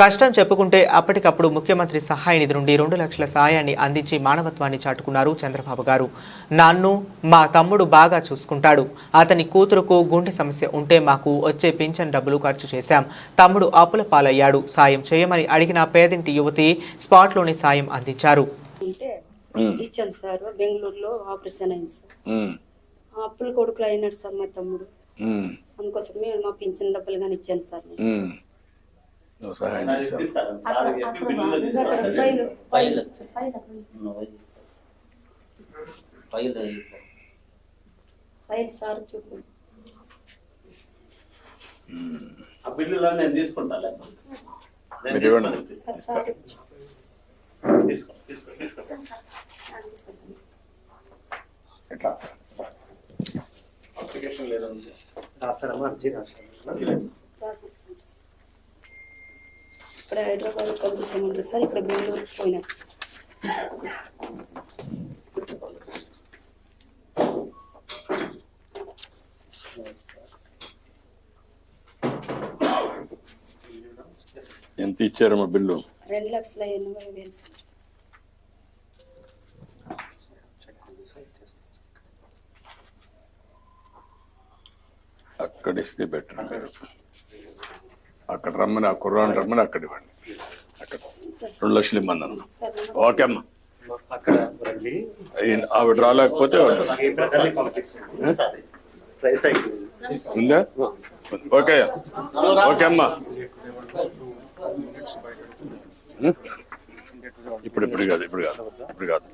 కష్టం చెప్పుకుంటే అప్పటికప్పుడు ముఖ్యమంత్రి సహాయ నిధి నుండి 2 లక్షల సాయాన్ని అందించి మానవత్వాన్ని చాటుకున్నారు చంద్రబాబు గారు. నన్ను మా తమ్ముడు బాగా చూసుకుంటాడు. అతని కూతురుకు గుండె సమస్య ఉంటే మాకు వచ్చే పింఛన్ డబ్బులు ఖర్చు చేశాం. తమ్ముడు అప్పుల పాలయ్యాడు. సాయం చేయమని అడిగిన పేదింటి యువతి స్పాట్లోనే సాయం అందించారు. ఇచ్చాను సార్, బెంగళూరులో ఆపరేషన్ అయింది సార్. అప్పుల కొడుకులు అయినాడు సార్ మా తమ్ముడు. అందుకోసమే మా పింఛన్ డబ్బులు కానీ ఇచ్చాను సార్. నేను తీసుకుంటా. అప్లికేషన్ లేదండి, రాసారమ్మా? అర్జీ రాశారు. ఇక్కడ హైదరాబాద్ పంపిస్తామంటారు సార్, ఇక్కడ బెంగళూరుకి పోయినారు. ఎంత ఇచ్చారమ్మా బిల్లు? 2,80,000 సార్. అక్కడ ఇస్తే బెటర్. మీరు అక్కడ రమ్మని, ఆ కుర్రాన్ని రమ్మని అక్కడ ఇవ్వండి. అక్కడ 2 లక్షలు ఇమ్మని అన్న. ఓకే అమ్మా, ఆవిడ రాలేకపోతే ఉందా? ఓకే ఓకే అమ్మా. ఇప్పుడు కాదు.